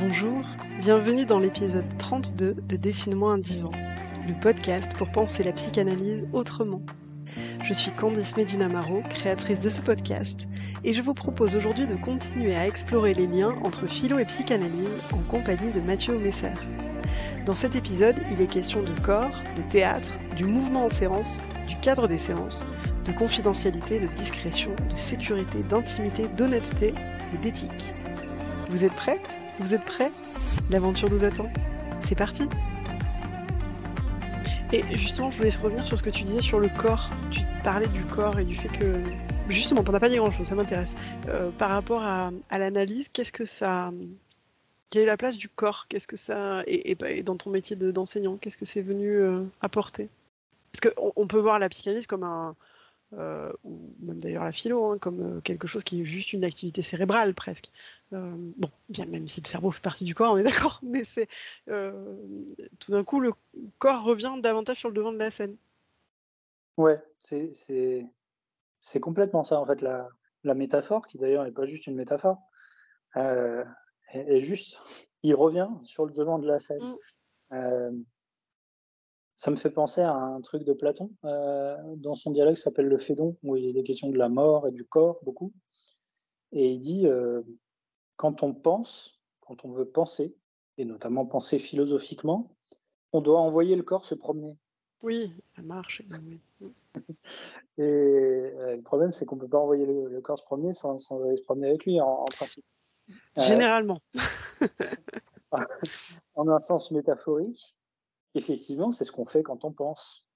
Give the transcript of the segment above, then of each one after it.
Bonjour, bienvenue dans l'épisode 32 de Dessine-moi un divan, le podcast pour penser la psychanalyse autrement. Je suis Candice Medina-Maro, créatrice de ce podcast, et je vous propose aujourd'hui de continuer à explorer les liens entre philo et psychanalyse en compagnie de Mathieu Messer. Dans cet épisode, il est question de corps, de théâtre, du mouvement en séance, du cadre des séances, de confidentialité, de discrétion, de sécurité, d'intimité, d'honnêteté et d'éthique. Vous êtes prêtes ? Vous êtes prêts ? L'aventure nous attend. C'est parti ! Et justement, je voulais revenir sur ce que tu disais sur le corps. Tu parlais du corps et du fait que... Justement, t'en as pas dit grand-chose, ça m'intéresse. Par rapport à l'analyse, qu'est-ce que ça... Quelle est la place du corps ? Qu'est-ce que ça... Et dans ton métier d'enseignant, qu'est-ce que c'est venu apporter ? Parce qu'on peut voir la psychanalyse comme un... ou même d'ailleurs la philo, comme quelque chose qui est juste une activité cérébrale presque. Bon, bien même si le cerveau fait partie du corps, on est d'accord, mais c'est tout d'un coup le corps revient davantage sur le devant de la scène. Ouais, c'est complètement ça en fait la métaphore, qui d'ailleurs n'est pas juste une métaphore, est juste, il revient sur le devant de la scène. Ça me fait penser à un truc de Platon, dans son dialogue qui s'appelle le Phédon, où il est question de la mort et du corps beaucoup, et il dit quand on veut penser, et notamment penser philosophiquement, on doit envoyer le corps se promener. Oui, ça marche. Oui. Et le problème, c'est qu'on ne peut pas envoyer le corps se promener sans aller se promener avec lui, en principe. Généralement. En un sens métaphorique, effectivement, c'est ce qu'on fait quand on pense.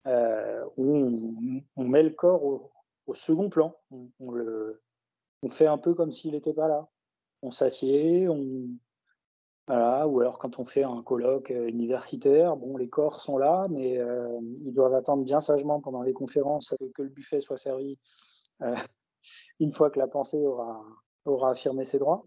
On met le corps au second plan. On fait un peu comme s'il n'était pas là. On s'assied, voilà, ou alors quand on fait un colloque universitaire, bon, les corps sont là, mais ils doivent attendre bien sagement pendant les conférences que le buffet soit servi une fois que la pensée aura affirmé ses droits.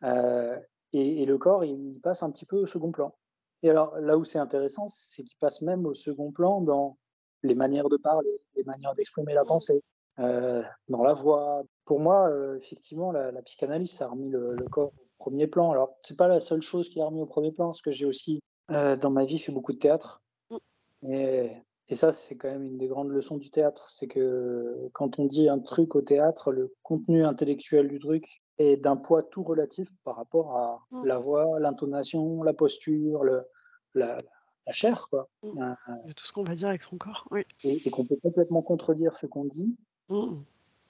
Et le corps, il passe un petit peu au second plan. Et alors, là où c'est intéressant, c'est qu'il passe même au second plan dans les manières de parler, les manières d'exprimer la pensée, dans la voix. Pour moi, effectivement, la psychanalyse, ça a remis le corps au premier plan. Alors, c'est pas la seule chose qui a remis au premier plan, parce que j'ai aussi, dans ma vie, fait beaucoup de théâtre. Et ça, c'est quand même une des grandes leçons du théâtre. C'est que quand on dit un truc au théâtre, le contenu intellectuel du truc est d'un poids tout relatif par rapport à la voix, l'intonation, la posture, la chair, quoi. De tout ce qu'on va dire avec son corps, oui. Et qu'on peut complètement contredire ce qu'on dit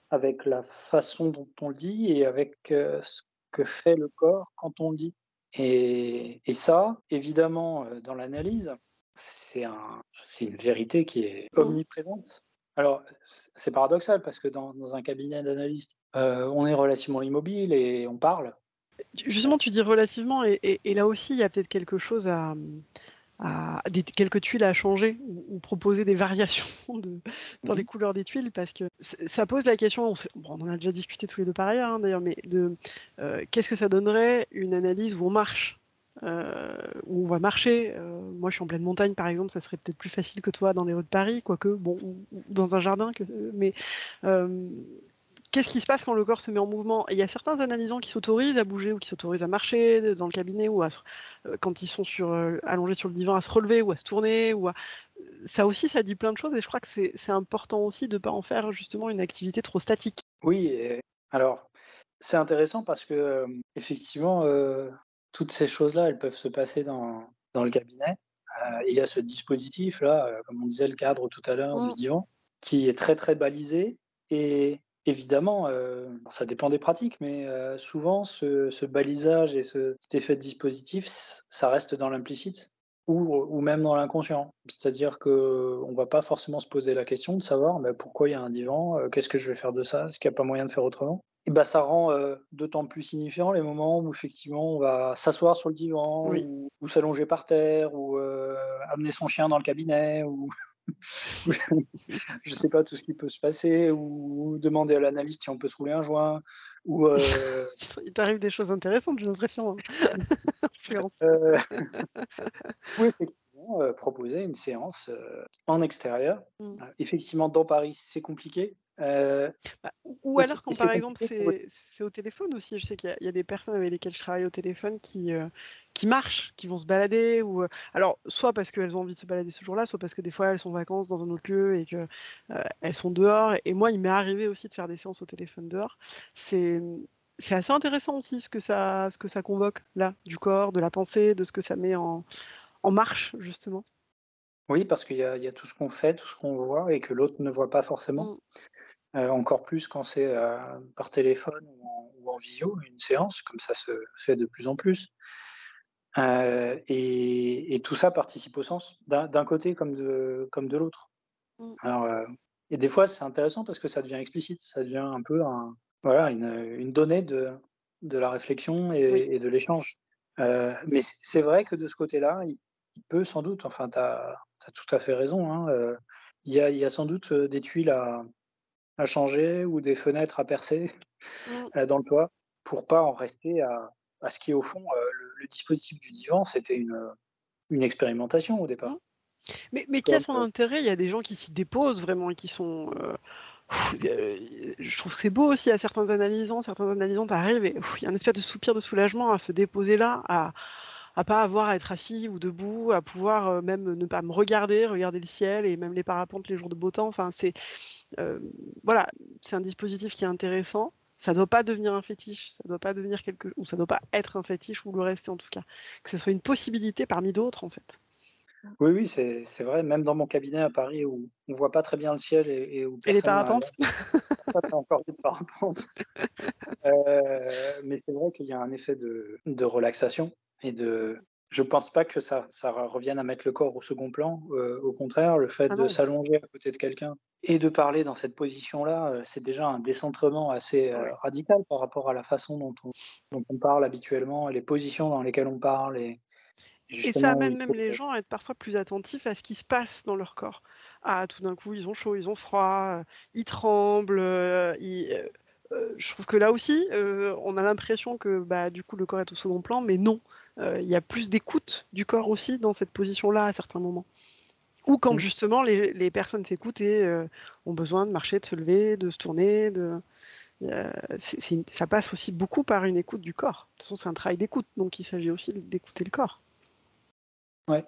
avec la façon dont on le dit et avec ce que fait le corps quand on le dit. Et ça, évidemment, dans l'analyse, c'est une vérité qui est omniprésente. Alors, c'est paradoxal parce que dans un cabinet d'analyste, on est relativement immobile et on parle. Justement, tu dis relativement, et là aussi, il y a peut-être quelque chose quelques tuiles à changer ou proposer des variations dans les couleurs des tuiles, parce que ça pose la question, on en a déjà discuté tous les deux par ailleurs, d'ailleurs, mais qu'est-ce que ça donnerait une analyse où on marche, où on va marcher. Moi, je suis en pleine montagne, par exemple, ça serait peut-être plus facile que toi dans les rues de Paris, quoique, bon, ou dans un jardin, mais... qu'est-ce qui se passe quand le corps se met en mouvement ? Il y a certains analysants qui s'autorisent à bouger ou qui s'autorisent à marcher dans le cabinet ou quand ils sont allongés sur le divan à se relever ou à se tourner. Ça aussi, ça dit plein de choses et je crois que c'est important aussi de ne pas en faire justement une activité trop statique. Oui, alors c'est intéressant parce que effectivement, toutes ces choses-là, elles peuvent se passer dans le cabinet. Il y a ce dispositif-là, comme on disait, le cadre tout à l'heure du divan, qui est très, très balisé. Et évidemment, ça dépend des pratiques, mais souvent, ce balisage et cet effet de dispositif, ça reste dans l'implicite ou même dans l'inconscient. C'est-à-dire qu'on ne va pas forcément se poser la question de savoir pourquoi il y a un divan, qu'est-ce que je vais faire de ça, est-ce qu'il n'y a pas moyen de faire autrement. Et ça rend d'autant plus signifiant les moments où effectivement on va s'asseoir sur le divan ou s'allonger par terre ou amener son chien dans le cabinet ou je sais pas tout ce qui peut se passer ou demander à l'analyste si on peut se rouler un joint ou Il t'arrive des choses intéressantes, j'ai l'impression. ou effectivement proposer une séance en extérieur. Effectivement, dans Paris, c'est compliqué. Euh, Bah, ou et alors quand c'est par exemple compliqué pour... c'est au téléphone aussi, je sais qu'il y a des personnes avec lesquelles je travaille au téléphone qui marchent, qui vont se balader, ou alors soit parce qu'elles ont envie de se balader ce jour-là, soit parce que des fois elles sont en vacances dans un autre lieu et que elles sont dehors. Et moi, il m'est arrivé aussi de faire des séances au téléphone dehors. C'est c'est assez intéressant aussi ce que ça convoque là, du corps, de la pensée, de ce que ça met en marche justement. Oui, parce qu'il y a tout ce qu'on fait, tout ce qu'on voit et que l'autre ne voit pas forcément. Mm. Encore plus quand c'est, par téléphone ou en visio, une séance, comme ça se fait de plus en plus. Et tout ça participe au sens, d'un côté comme de l'autre. Mm. Alors, et des fois, c'est intéressant parce que ça devient explicite, ça devient un peu voilà, une donnée de la réflexion Oui. et de l'échange. Mais c'est vrai que de ce côté-là, il peut sans doute, enfin, tu as tout à fait raison, hein, il y a sans doute, des tuiles à changer ou des fenêtres à percer, Mm. dans le toit pour pas en rester à ce qui est au fond, le dispositif du divan, c'était une expérimentation au Mm. départ. Mais qui a Comme, son intérêt? Il y a des gens qui s'y déposent vraiment et qui sont. Je trouve que c'est beau aussi à certains analysants. Certains analysants arrivent et il y a une espèce de soupir de soulagement à se déposer là, à pas avoir à être assis ou debout, à pouvoir même ne pas me regarder le ciel et même les parapentes les jours de beau temps. Enfin, euh, voilà, c'est un dispositif qui est intéressant. Ça doit pas devenir un fétiche, ça doit pas devenir ou ça doit pas être un fétiche ou le rester en tout cas. Que ce soit une possibilité parmi d'autres en fait. oui, oui, c'est vrai, même dans mon cabinet à Paris où on voit pas très bien le ciel et où Et les personne parapentes? personne n'a encore vu de parapente. Mais c'est vrai qu'il y a un effet de relaxation et je pense pas que ça revienne à mettre le corps au second plan. Au contraire, le fait Ah de non. s'allonger à côté de quelqu'un et de parler dans cette position-là, c'est déjà un décentrement assez, Ouais. radical par rapport à la façon dont on parle habituellement et les positions dans lesquelles on parle et Et ça justement où amène il même faut, les gens à être parfois plus attentifs à ce qui se passe dans leur corps. Ah, tout d'un coup, ils ont chaud, ils ont froid, ils tremblent. Je trouve que là aussi, on a l'impression que bah, du coup, le corps est au second plan, mais non. Il y a plus d'écoute du corps aussi dans cette position-là à certains moments. Ou quand mmh, justement les personnes s'écoutent et ont besoin de marcher, de se lever, de se tourner. Ça passe aussi beaucoup par une écoute du corps. De toute façon, c'est un travail d'écoute, donc il s'agit aussi d'écouter le corps. ouais,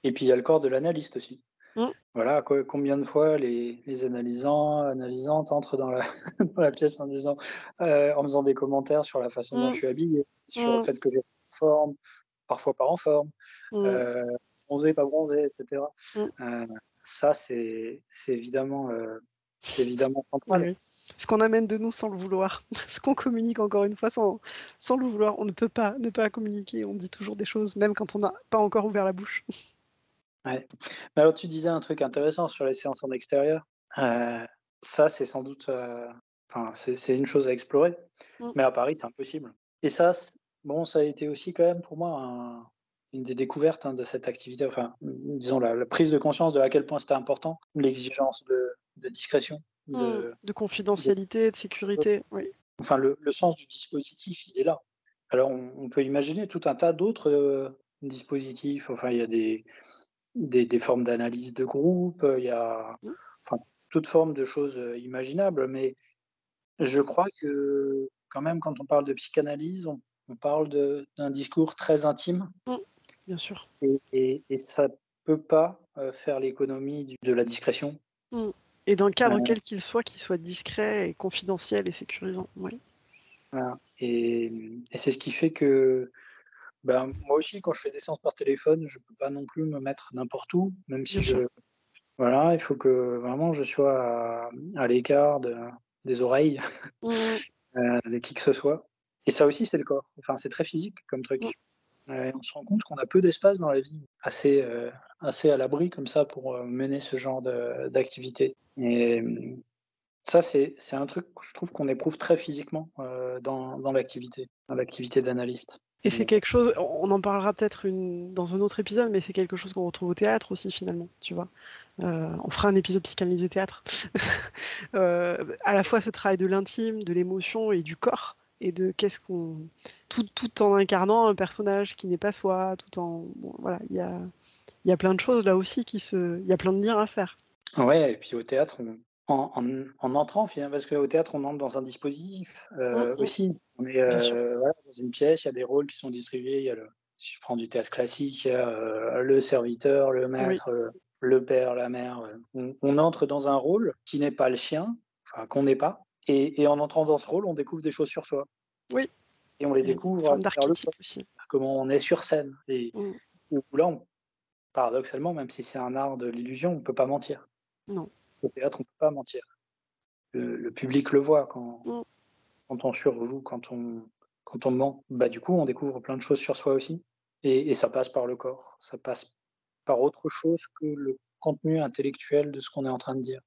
et puis il y a le corps de l'analyste aussi. Mm. Voilà, combien de fois les analysants, analysantes entrent dans la dans la pièce en disant, en faisant des commentaires sur la façon dont je Mm. suis habillé, sur le Mm. fait que j'ai en forme, parfois pas en forme, Mm. heu, bronzé, pas bronzé, et cetera. Mm. Heu, ça c'est évidemment Oui, central. oui. Ce qu'on amène de nous sans le vouloir, ce qu'on communique encore une fois sans le vouloir, on ne peut pas ne pas communiquer, on dit toujours des choses, même quand on n'a pas encore ouvert la bouche. Ouais. Mais alors tu disais un truc intéressant sur les séances en extérieur. Heu, ça c'est sans doute, enfin c'est une chose à explorer, Mm. mais à Paris c'est impossible. Et ça, bon, ça a été aussi quand même pour moi une des découvertes, hein, de cette activité, enfin, disons la prise de conscience de à quel point c'était important, l'exigence de discrétion, Mm. De confidentialité, de sécurité, oui. enfin le sens du dispositif, il est là. Alors on peut imaginer tout un tas d'autres, dispositifs, enfin il y a des formes d'analyse de groupe, il y a Mm. enfin toute forme de choses, imaginables, mais je crois que quand même quand on parle de psychanalyse, on parle d'un discours très intime Mm. Bien sûr. et ça peut pas, faire l'économie de la discrétion. Mm. Et dans le cadre Heu, quel qu'il soit discret et confidentiel et sécurisant. Oui. voilà et c'est ce qui fait que, ben, moi aussi quand je fais des séances par téléphone, je peux pas non plus me mettre n'importe où, même Bien si sûr. voilà, il faut que vraiment je sois à l'écart des oreilles, Mm. de qui que ce soit et ça aussi c'est le corps. Enfin, c'est très physique comme Mm. truc. On se rend compte qu'on a peu d'espace dans la vie, assez à l'abri comme ça pour, mener ce genre d'activité et ça c'est un truc que je trouve qu'on éprouve très physiquement, dans l'activité d'analyste Et c'est et quelque chose, on en parlera peut-être dans un autre épisode, mais c'est quelque chose qu'on retrouve au théâtre aussi finalement, tu vois. On fera un épisode psychanalyse et théâtre. À la fois ce travail de l'intime, de l'émotion et du corps, et de tout en incarnant un personnage qui n'est pas soi, bon, voilà, il y a plein de choses là aussi il y a plein de liens à faire. ouais et puis au théâtre en entrant, finalement, parce qu'au théâtre, on entre dans un dispositif aussi. On est Bien sûr. voilà, dans une pièce, il y a des rôles qui sont distribués. Il y a si je prends du théâtre classique, il y a le serviteur, le Oui. maître, le père, la mère. On entre dans un rôle qui n'est pas le sien, enfin qu'on n'est pas. Et en entrant dans ce rôle, on découvre des choses sur soi. Oui. Et on les Il y a une découvre à forme travers le d'archétype corps, aussi. comment on est sur scène. Et Mmh. où là, paradoxalement, même si c'est un art de l'illusion, on ne peut pas mentir. Non. Au théâtre, on ne peut pas mentir. Le public le voit Mmh. quand on surjoue, quand on ment. Bah, du coup, on découvre plein de choses sur soi aussi. Et ça passe par le corps. Ça passe par autre chose que le contenu intellectuel de ce qu'on est en train de dire.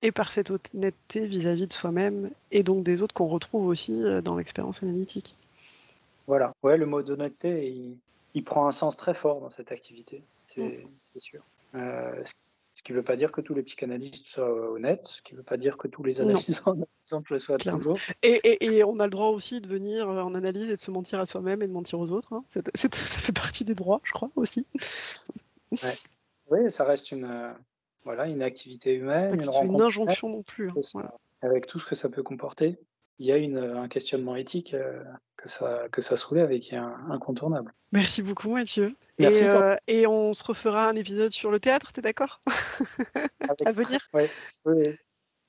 Et par cette honnêteté vis-à-vis de soi-même et donc des autres qu'on retrouve aussi, dans l'expérience analytique. Voilà. Ouais, le mot d'honnêteté, il prend un sens très fort dans cette activité, Mmh. c'est sûr. Ce qui ne veut pas dire que tous les psychanalystes soient honnêtes, ce qui ne veut pas dire que tous les Non, analysants, par exemple, le soient clairement. toujours. Et on a le droit aussi de venir, en analyse et de se mentir à soi-même et de mentir aux autres, hein. Ça fait partie des droits, je crois, aussi. Ouais. Oui, ça reste voilà, une activité Pas humaine, que une ce soit une rencontre humaine, injonction non plus, hein. que Voilà. avec tout ce que ça peut comporter. Il y a un questionnement éthique que ça soulève et qui est incontournable. Merci beaucoup Mathieu Merci, Cor et on se refera un épisode sur le théâtre, tu es d'accord? avec À venir. ouais, oui, oui.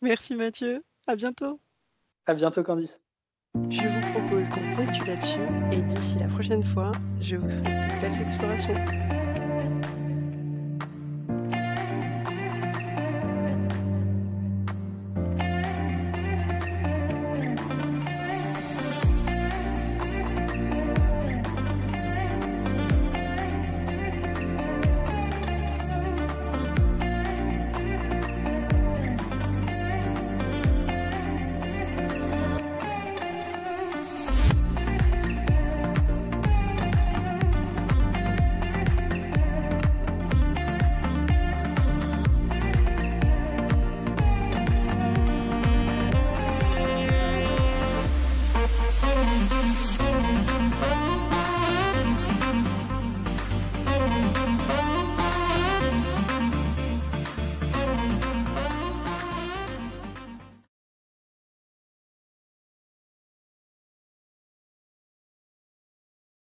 Merci Mathieu, à bientôt. À bientôt, Candice. Je vous propose qu'on conclue là-dessus et d'ici la prochaine fois, je vous souhaite de belles explorations.